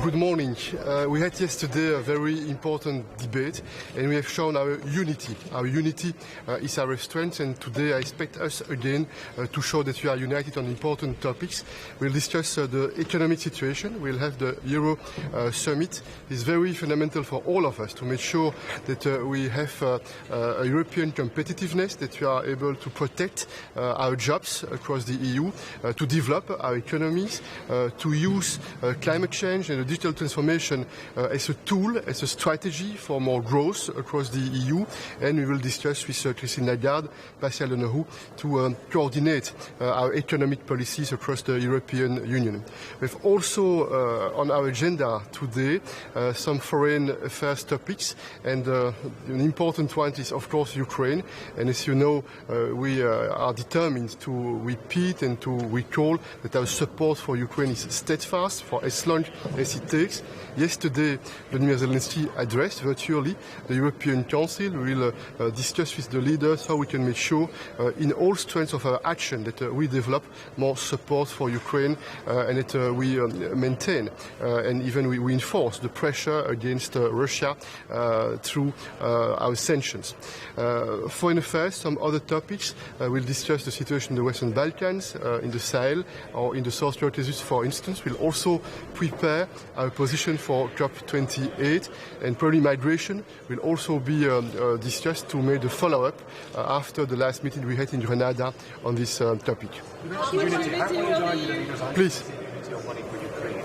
Good morning. We had yesterday a very important debate and we have shown our unity. Our unity is our strength, and today I expect us again to show that we are united on important topics. We'll discuss the economic situation. We'll have the Euro summit. It's very fundamental for all of us to make sure that we have a European competitiveness, that we are able to protect our jobs across the EU, to develop our economies, to use climate change and digital transformation as a tool, as a strategy for more growth across the EU, and we will discuss with Christine Lagarde, Pascal Leneroux, to coordinate our economic policies across the European Union. We have also on our agenda today some foreign affairs topics, and an important one is of course Ukraine, and as you know we are determined to repeat and to recall that our support for Ukraine is steadfast for as long as it takes. Yesterday, Vladimir Zelensky addressed virtually the European Council. We will discuss with the leaders how we can make sure in all strengths of our action that we develop more support for Ukraine and that we maintain and even we reinforce the pressure against Russia through our sanctions. Foreign affairs, some other topics. We'll discuss the situation in the Western Balkans, in the Sahel or in the South Caucasus, for instance. We'll also prepare our position for COP28, and probably migration will also be discussed to make the follow-up after the last meeting we had in Grenada on this topic. Please.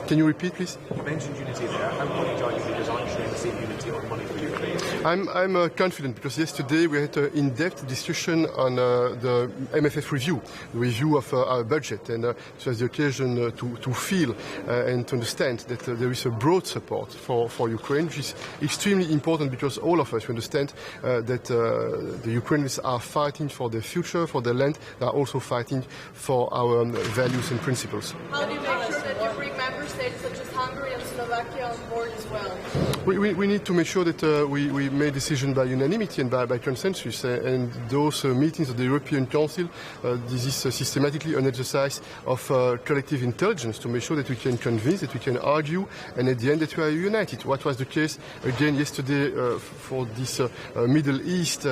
Can you repeat, please? You mentioned unity there. How worried are you leaders aren't showing the same unity on money for Ukraine? I'm confident because yesterday we had an in-depth discussion on the MFF review, the review of our budget, and it was the occasion to feel and to understand that there is a broad support for Ukraine, which is extremely important because all of us understand that the Ukrainians are fighting for their future, for their land. They are also fighting for our values and principles. How do you make sure that you bring member states such as Hungary and Slovakia on board as well? We need to make sure that we make decisions by unanimity and by consensus. And those meetings of the European Council, this is systematically an exercise of collective intelligence to make sure that we can convince, that we can argue, and at the end that we are united. What was the case again yesterday for this Middle East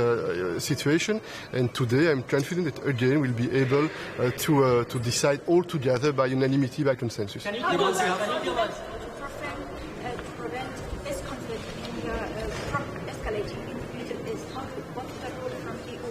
situation, and today I'm confident that again we'll be able to decide all together by unanimity, by consensus. Can you give us to prevent this conflict from escalating in the Middle East? What's the role from the EU?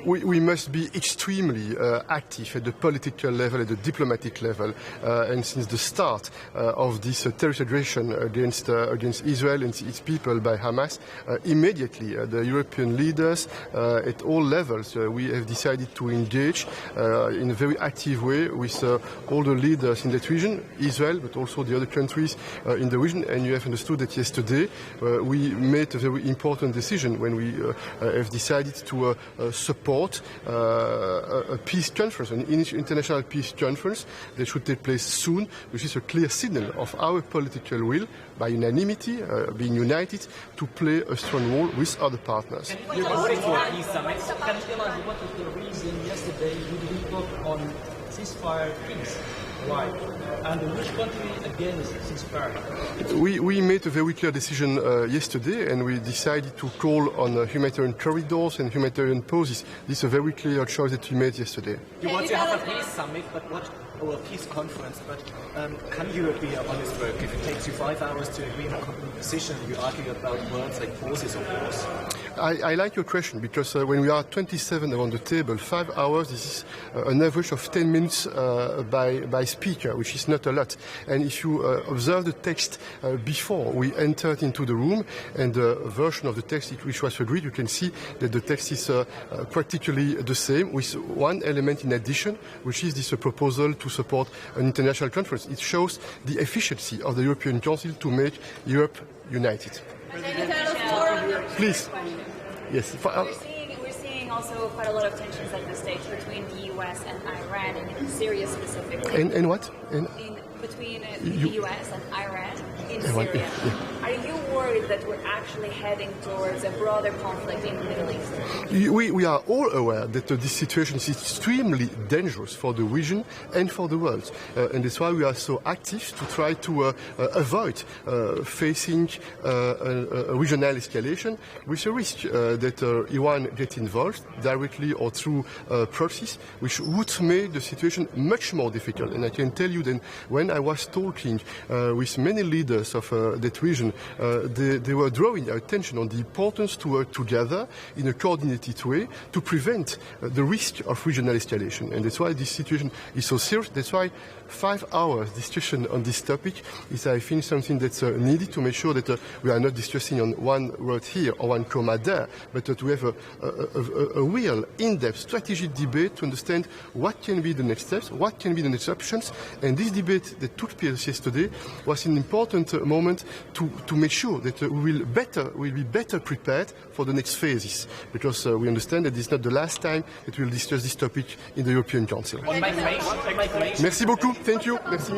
We must be extremely active at the political level, at the diplomatic level, and since the start of this terrorist aggression against Israel and its people by Hamas, immediately the European leaders at all levels, we have decided to engage in a very active way with all the leaders in that region, Israel, but also the other countries in the region. And you have understood that yesterday we made a very important decision when we have decided to support a peace conference, an international peace conference that should take place soon, which is a clear signal of our political will, by unanimity, being united, to play a strong role with other partners. You're voting for a peace summit. Can you tell us what was the reason yesterday you didn't vote on ceasefire peace? Why? And which country against ceasefire? We made a very clear decision yesterday, and we decided to call on humanitarian corridors and humanitarian pauses. This is a very clear choice that we made yesterday. You want to have a peace summit, or a peace conference, but can you be a honest work? If it takes you 5 hours to agree on a common position, you argue about words like pauses or wars. I like your question because when we are 27 around the table, 5 hours, this is an average of 10 minutes by speaker, which is not a lot. And if you observe the text before we entered into the room and the version of the text which was agreed, you can see that the text is practically the same, with one element in addition, which is this proposal to support an international conference. It shows the efficiency of the European Council to make Europe united. Can you tell us more? Please. Yes. We're seeing seeing also quite a lot of tensions at this stage between the US and Iran, and in Syria specifically. And what? Between the US and Iran in Syria. Are you worried that we're actually heading towards a broader conflict in the Middle East? We are all aware that this situation is extremely dangerous for the region and for the world. And that's why we are so active to try to avoid facing a regional escalation with a risk that Iran get involved directly or through proxies, which would make the situation much more difficult. And I can tell you that when I was talking with many leaders of that region, they were drawing our attention on the importance to work together in a coordinated way to prevent the risk of regional escalation. And that's why this situation is so serious. That's why 5 hours discussion on this topic is, I think, something that's needed to make sure that we are not discussing on one word here or one comma there, but that we have a real in-depth strategic debate to understand what can be the next steps, what can be the next options. And this debate that took place yesterday was an important moment to make sure that we will be better prepared for the next phases, because we understand that this is not the last time that we will discuss this topic in the European Council. On migration. Merci beaucoup. Thank you. Merci.